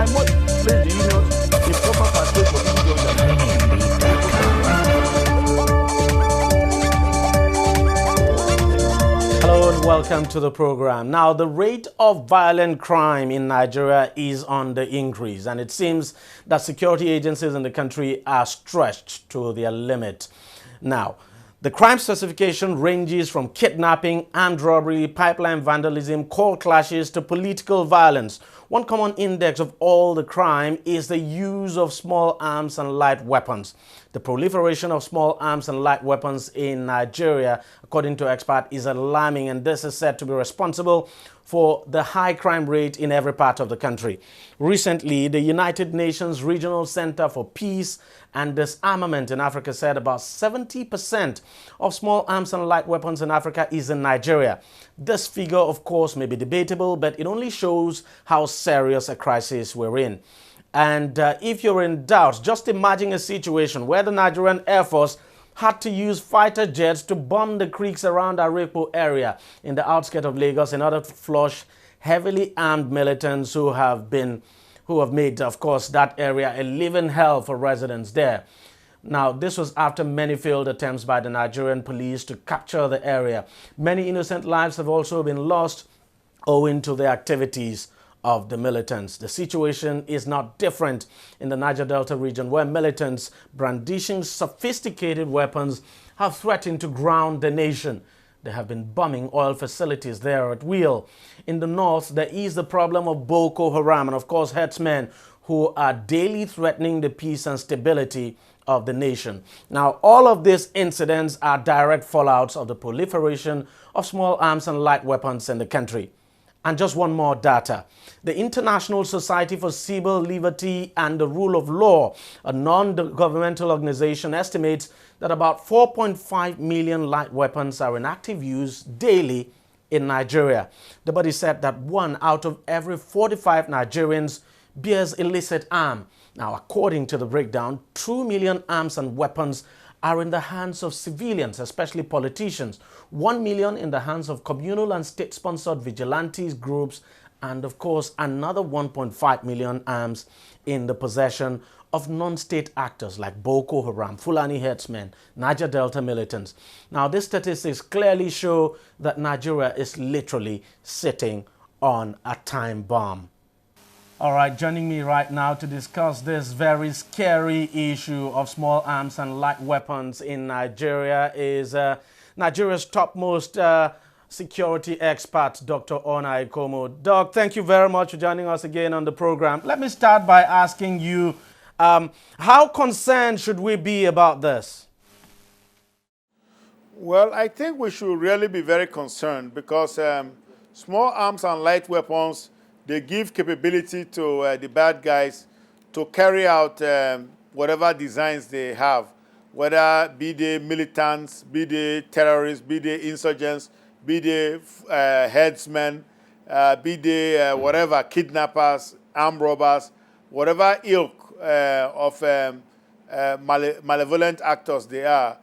Like most places, you know, the proper pathway for Hello and welcome to the program. Now, the rate of violent crime in Nigeria is on the increase, and it seems that security agencies in the country are stretched to their limit. Now, the crime specification ranges from kidnapping, armed robbery, pipeline vandalism, court clashes to political violence. One common index of all the crime is the use of small arms and light weapons. The proliferation of small arms and light weapons in Nigeria, according to experts, is alarming, and this is said to be responsible for the high crime rate in every part of the country. Recently, the United Nations Regional Center for Peace and Disarmament in Africa said about 70% of small arms and light weapons in Africa is in Nigeria. This figure, of course, may be debatable, but it only shows how serious a crisis we're in. And if you're in doubt, just imagine a situation where the Nigerian Air Force had to use fighter jets to bomb the creeks around Arepo area in the outskirts of Lagos in order to flush heavily armed militants who have made, of course, that area a living hell for residents there. Now, this was after many failed attempts by the Nigerian police to capture the area. Many innocent lives have also been lost owing to the activities of the militants. The situation is not different in the Niger Delta region, where militants brandishing sophisticated weapons have threatened to ground the nation. They have been bombing oil facilities there at will. In the north, there is the problem of Boko Haram and, of course, herdsmen who are daily threatening the peace and stability of the nation. Now, all of these incidents are direct fallouts of the proliferation of small arms and light weapons in the country. And just one more data. The International Society for Civil Liberty and the Rule of Law, a non-governmental organization, estimates that about 4.5 million light weapons are in active use daily in Nigeria. The body said that 1 out of every 45 Nigerians bears illicit arm. Now, according to the breakdown, 2 million arms and weapons are in the hands of civilians, especially politicians, 1 million in the hands of communal and state-sponsored vigilantes groups, and of course another 1.5 million arms in the possession of non-state actors like Boko Haram, Fulani herdsmen, Niger Delta militants. Now, these statistics clearly show that Nigeria is literally sitting on a time bomb. All right, joining me right now to discuss this very scary issue of small arms and light weapons in Nigeria is Nigeria's topmost security expert, Dr. Ona Ikomo. Doc, thank you very much for joining us again on the program. Let me start by asking you, how concerned should we be about this? Well, I think we should really be very concerned because small arms and light weapons, they give capability to the bad guys to carry out whatever designs they have, whether be they militants, be they terrorists, be they insurgents, be they headsmen, be they whatever, kidnappers, armed robbers, whatever ilk of malevolent actors they are,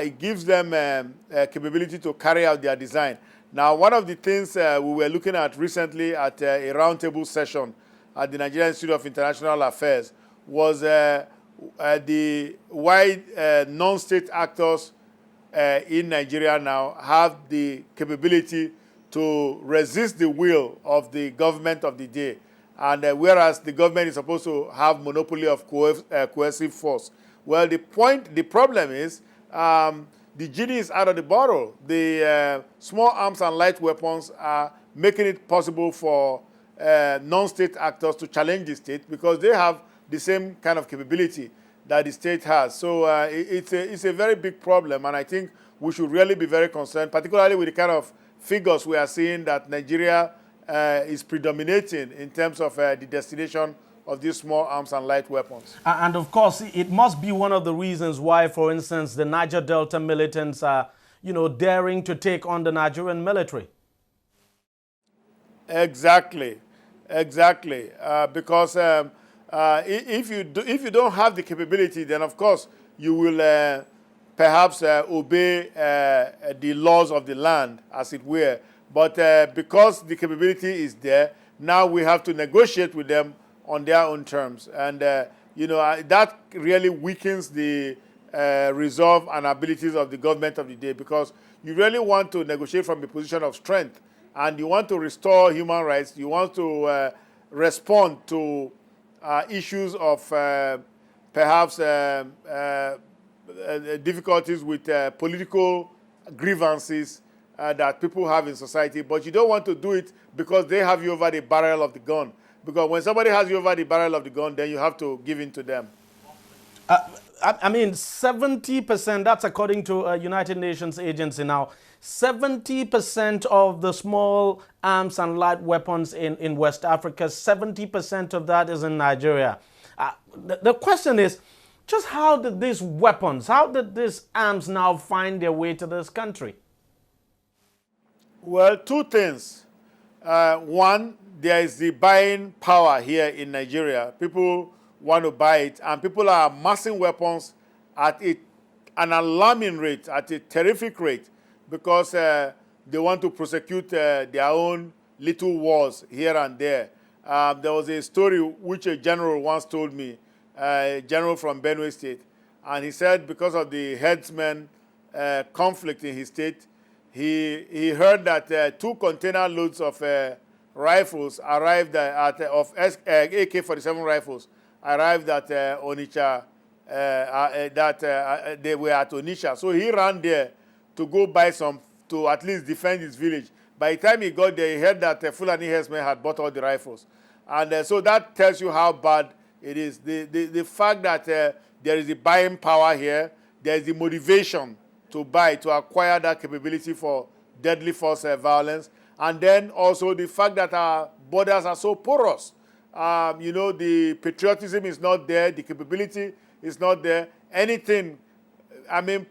it gives them capability to carry out their design. Now, one of the things we were looking at recently at a roundtable session at the Nigerian Institute of International Affairs was the why non-state actors in Nigeria now have the capability to resist the will of the government of the day. And whereas the government is supposed to have monopoly of coercive force. Well, the problem is the genie is out of the bottle. The small arms and light weapons are making it possible for non-state actors to challenge the state because they have the same kind of capability that the state has. So it's a very big problem, and I think we should really be very concerned, particularly with the kind of figures we are seeing that Nigeria is predominating in terms of the destination of these small arms and light weapons. And of course, it must be one of the reasons why, for instance, the Niger Delta militants are, daring to take on the Nigerian military. Exactly. Because if you don't have the capability, then of course you will perhaps obey the laws of the land, as it were. But because the capability is there, now we have to negotiate with them on their own terms. And, that really weakens the resolve and abilities of the government of the day, because you really want to negotiate from a position of strength, and you want to restore human rights. You want to respond to issues of perhaps difficulties with political grievances that people have in society, but you don't want to do it because they have you over the barrel of the gun. Because when somebody has you over the barrel of the gun, then you have to give in to them. I mean, 70%, that's according to a United Nations agency now, 70% of the small arms and light weapons in West Africa, 70% of that is in Nigeria. The question is, just how did these weapons, how did these arms now find their way to this country? Well, two things. One, there is the buying power here in Nigeria. People want to buy it, and people are amassing weapons at an alarming rate, at a terrific rate, because they want to prosecute their own little wars here and there. There was a story which a general once told me, a general from Benue State, and he said because of the herdsmen conflict in his state, he heard that 2 container loads of rifles arrived of AK-47 rifles arrived at Onitsha, they were at Onitsha. So he ran there to go buy some, to at least defend his village. By the time he got there, he heard that Fulani herdsmen had bought all the rifles. And so that tells you how bad it is. The fact that there is the buying power here, there is the motivation to buy, to acquire that capability for deadly force violence. And then also the fact that our borders are so porous. The patriotism is not there, the capability is not there. Anything,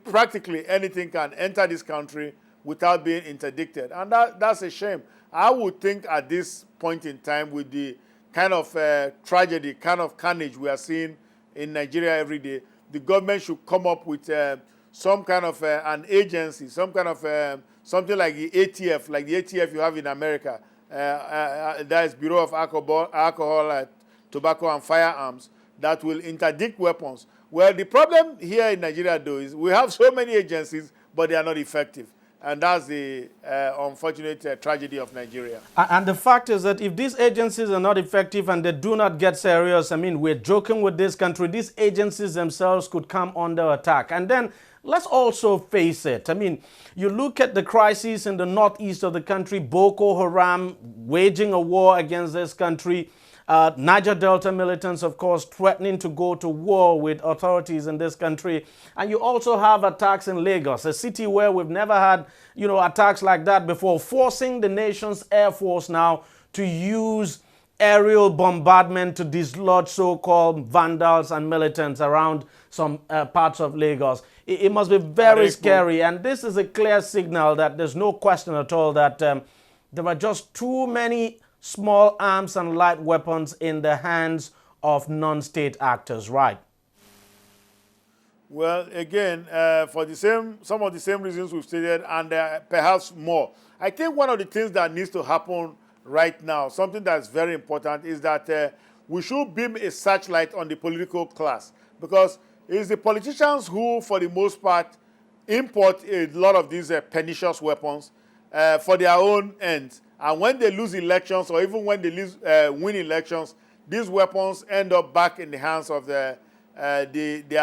practically anything can enter this country without being interdicted. And that's a shame. I would think at this point in time, with the kind of tragedy, kind of carnage we are seeing in Nigeria every day, the government should come up with some kind of an agency, some kind of something like the ATF, like the ATF you have in America. That is Bureau of Alcohol, Tobacco and Firearms, that will interdict weapons. Well, the problem here in Nigeria, though, is we have so many agencies, but they are not effective. And that's the unfortunate tragedy of Nigeria. And the fact is that if these agencies are not effective and they do not get serious, we're joking with this country, these agencies themselves could come under attack. And then let's also face it. You look at the crisis in the northeast of the country, Boko Haram waging a war against this country, Niger Delta militants, of course, threatening to go to war with authorities in this country. And you also have attacks in Lagos, a city where we've never had, attacks like that before, forcing the nation's Air Force now to use aerial bombardment to dislodge so-called vandals and militants around some parts of Lagos. It must be very scary. And this is a clear signal that there's no question at all that there are just too many small arms and light weapons in the hands of non-state actors, right? Well, again, for some of the same reasons we've stated, and perhaps more. I think one of the things that needs to happen right now, something that's very important, is that we should beam a searchlight on the political class, because it's the politicians who, for the most part, import a lot of these pernicious weapons for their own ends. And when they lose elections, or even when they win elections, these weapons end up back in the hands of their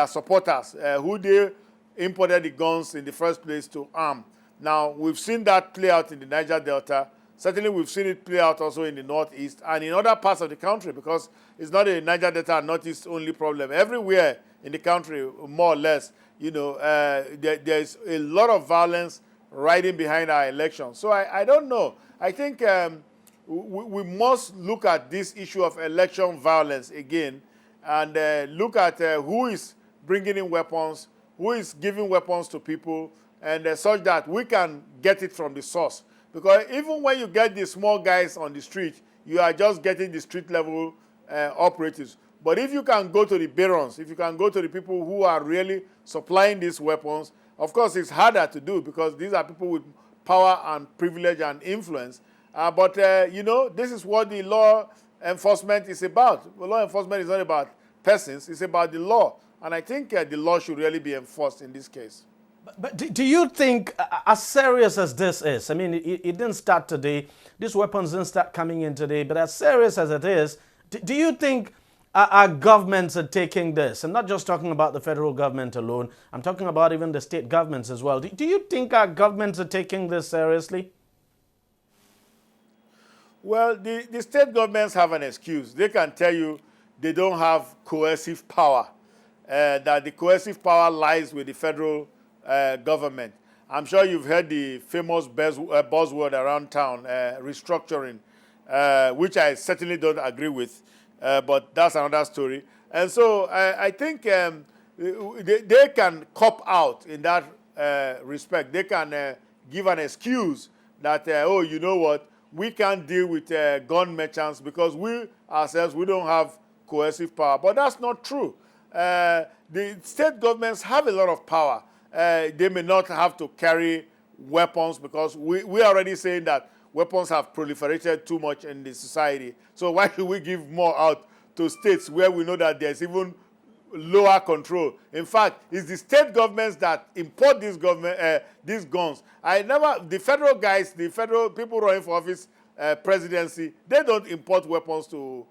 supporters, who they imported the guns in the first place to arm. Now, we've seen that play out in the Niger Delta. Certainly, we've seen it play out also in the Northeast and in other parts of the country, because it's not a Niger Delta and Northeast only problem. Everywhere in the country, more or less, there's a lot of violence riding behind our elections. So I don't know. I think we must look at this issue of election violence again, and look at who is bringing in weapons, who is giving weapons to people, and such that we can get it from the source. Because even when you get the small guys on the street, you are just getting the street level operatives. But if you can go to the barons, if you can go to the people who are really supplying these weapons, of course it's harder to do, because these are people with power and privilege and influence. But this is what the law enforcement is about. Law enforcement is not about persons, it's about the law. And I think the law should really be enforced in this case. But do you think, as serious as this is, I mean, it didn't start today, these weapons didn't start coming in today, but as serious as it is, do you think our governments are taking this? I'm not just talking about the federal government alone, I'm talking about even the state governments as well. Do you think our governments are taking this seriously? Well, the state governments have an excuse. They can tell you they don't have coercive power, that the coercive power lies with the federal government. I'm sure you've heard the famous buzzword around town, restructuring, which I certainly don't agree with, but that's another story. And so I think they can cop out in that respect. They can give an excuse that, oh, you know what, we can't deal with gun merchants because we ourselves, we don't have coercive power. But that's not true. The state governments have a lot of power. They may not have to carry weapons because we are already saying that weapons have proliferated too much in the society. So why should we give more out to states where we know that there's even lower control? In fact, it's the state governments that import these guns. The federal guys, the federal people running for office, presidency, they don't import weapons to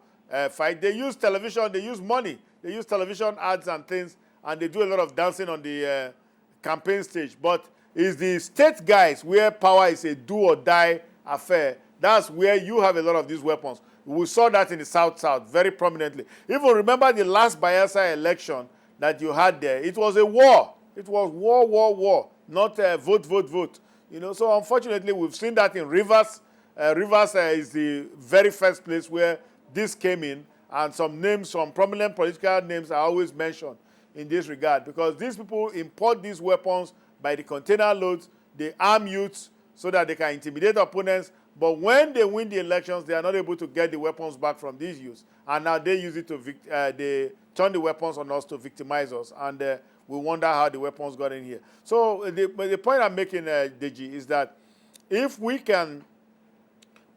fight. They use television, they use money. They use television ads and things, and they do a lot of dancing on the campaign stage. But it's the state guys where power is a do-or-die affair. That's where you have a lot of these weapons. We saw that in the South very prominently. Even remember the last Bayelsa election that you had there. It was a war. It was war, not vote. You know, so unfortunately, we've seen that in Rivers. Rivers is the very first place where this came in, and some prominent political names are always mentioned in this regard, because these people import these weapons by the container loads, they arm youths so that they can intimidate opponents, but when they win the elections, they are not able to get the weapons back from these youths, and now they use it to, they turn the weapons on us to victimize us, and we wonder how the weapons got in here. So the point I'm making, DEJI, is that if we can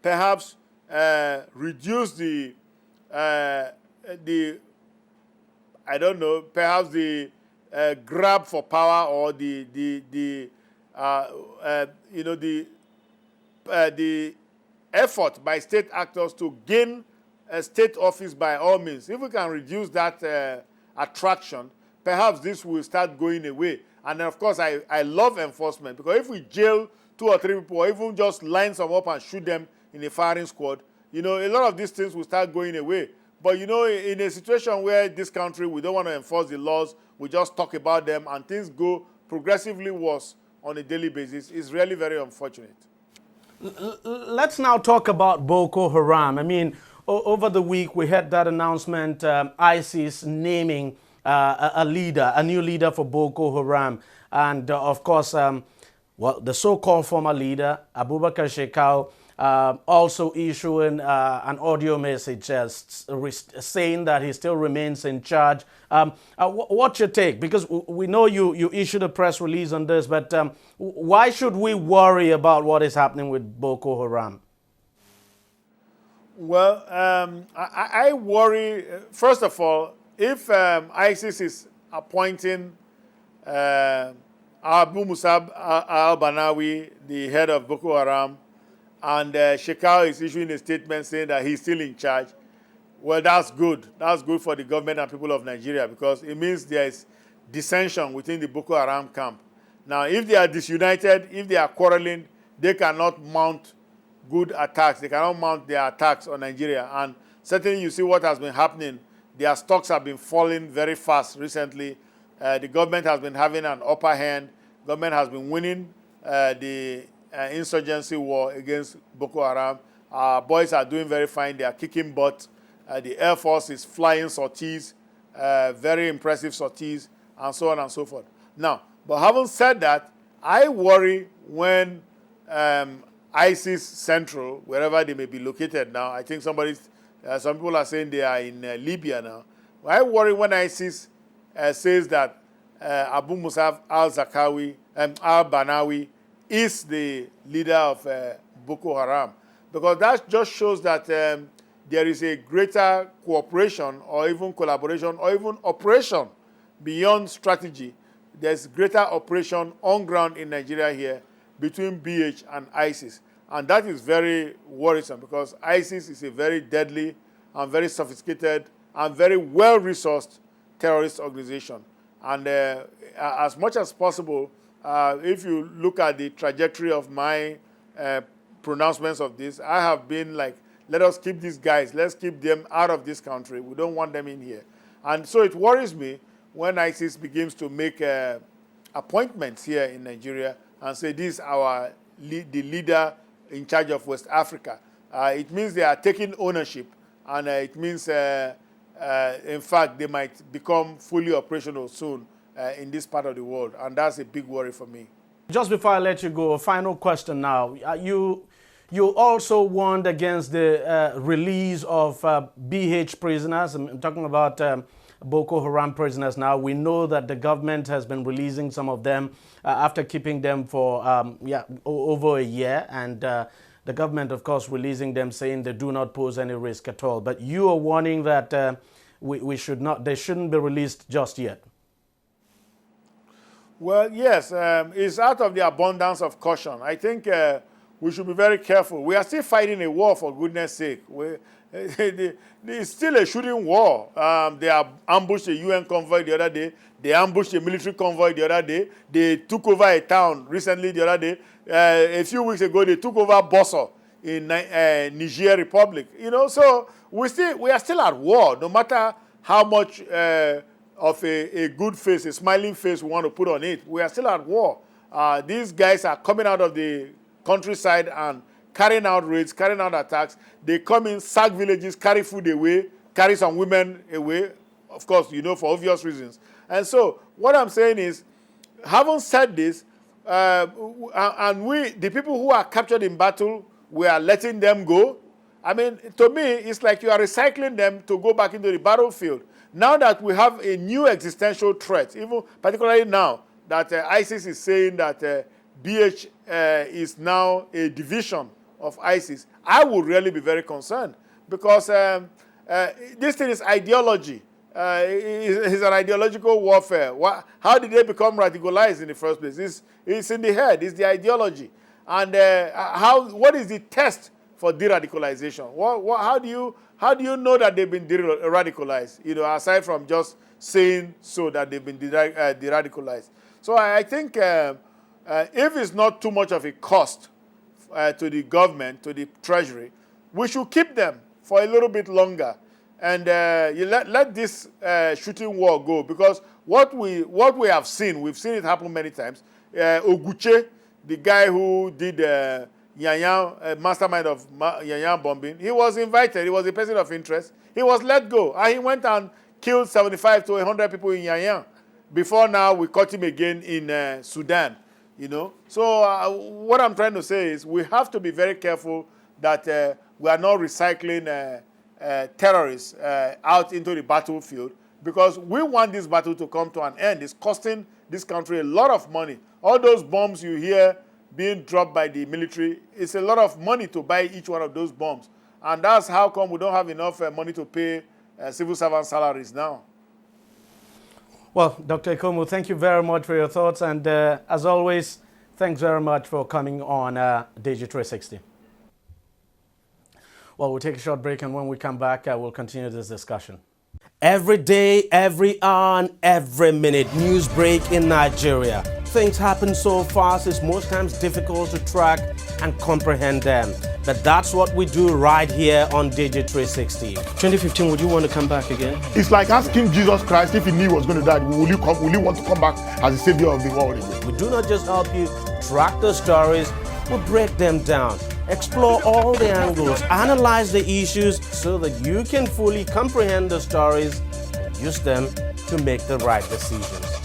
perhaps reduce the perhaps the grab for power, or the effort by state actors to gain a state office by all means. If we can reduce that attraction, perhaps this will start going away. And then, of course, I love enforcement, because if we jail 2 or 3 people, or even just line some up and shoot them in a firing squad, you know, a lot of these things will start going away. But, you know, in a situation where this country, we don't want to enforce the laws, we just talk about them, and things go progressively worse on a daily basis, is really very unfortunate. Let's now talk about Boko Haram. I mean, over the week, we had that announcement, ISIS naming a new leader for Boko Haram. And, of course, the so-called former leader, Abubakar Shekau, also issuing an audio message saying that he still remains in charge. What's your take? Because we know you issued a press release on this, but why should we worry about what is happening with Boko Haram? Well, I worry, first of all, if ISIS is appointing Abu Musab al-Banawi, the head of Boko Haram, and Shekau is issuing a statement saying that he's still in charge, well, that's good. That's good for the government and people of Nigeria, because it means there is dissension within the Boko Haram camp. Now, if they are disunited, if they are quarreling, they cannot mount good attacks. They cannot mount their attacks on Nigeria. And certainly you see what has been happening. Their stocks have been falling very fast recently. The government has been having an upper hand. Government has been winning the insurgency war against Boko Haram. Our boys are doing very fine. They are kicking butt. The Air Force is flying sorties, very impressive sorties, and so on and so forth. Now, but having said that, I worry when ISIS Central, wherever they may be located now, I think some people are saying they are in Libya now. I worry when ISIS says that Abu Musab al-Banawi is the leader of Boko Haram, because that just shows that there is a greater cooperation or even collaboration or even operation beyond strategy. There's greater operation on ground in Nigeria here between BH and ISIS. And that is very worrisome because ISIS is a very deadly and very sophisticated and very well-resourced terrorist organization. And as much as possible, if you look at the trajectory of my pronouncements of this, I have been like, let us keep these guys, let's keep them out of this country. We don't want them in here. And so it worries me when ISIS begins to make appointments here in Nigeria and say this is the leader in charge of West Africa. It means they are taking ownership, and it means, in fact, they might become fully operational soon in this part of the world, and that's a big worry for me. Just before I let you go, a final question now. You also warned against the release of BH prisoners. I'm talking about Boko Haram prisoners now. We know that the government has been releasing some of them after keeping them for over a year. And the government, of course, releasing them, saying they do not pose any risk at all. But you are warning that they shouldn't be released just yet. Well, yes, it's out of the abundance of caution. I think we should be very careful. We are still fighting a war, for goodness sake. It's still a shooting war. They ambushed a UN convoy the other day. They ambushed a military convoy the other day. They took over a town recently the other day. A few weeks ago, they took over Bosso in Niger Republic. You know, so we are still at war, no matter how much of a good face, a smiling face we want to put on it. We are still at war. These guys are coming out of the countryside and carrying out raids, carrying out attacks. They come in, sack villages, carry food away, carry some women away, of course, you know, for obvious reasons. And so what I'm saying is, having said this, and the people who are captured in battle, we are letting them go. I mean, to me, it's like you are recycling them to go back into the battlefield. Now that we have a new existential threat, even particularly now that ISIS is saying that BH is now a division of ISIS, I would really be very concerned because this thing is ideology. It's an ideological warfare. How did they become radicalized in the first place? It's in the head. It's the ideology. And what is the test for de-radicalization? How do you know that they've been de-radicalized? You know, aside from just saying so that they've been de-radicalized. So I think if it's not too much of a cost to the government, to the treasury, we should keep them for a little bit longer, and you let this shooting war go. Because what we have seen, we've seen it happen many times. Oguche, the guy who did mastermind of Yanyan bombing, he was invited. He was a person of interest. He was let go, and he went and killed 75 to 100 people in Yanyan. Before now, we caught him again in Sudan. You know, so what I'm trying to say is we have to be very careful that we are not recycling terrorists out into the battlefield, because we want this battle to come to an end. It's costing this country a lot of money. All those bombs you hear being dropped by the military, it's a lot of money to buy each one of those bombs. And that's how come we don't have enough money to pay civil servant salaries now. Well, Dr. Ikomu, thank you very much for your thoughts. And as always, thanks very much for coming on DEJI360. Well, we'll take a short break, and when we come back, we'll continue this discussion. Every day, every hour, and every minute, news break in Nigeria. Things happen so fast, it's most times difficult to track and comprehend them. But that's what we do right here on DEJI360. 2015, would you want to come back again? It's like asking Jesus Christ if he knew he was going to die, will you want to come back as the savior of the world again? We do not just help you track the stories, we break them down, explore all the angles, analyze the issues so that you can fully comprehend the stories and use them to make the right decisions.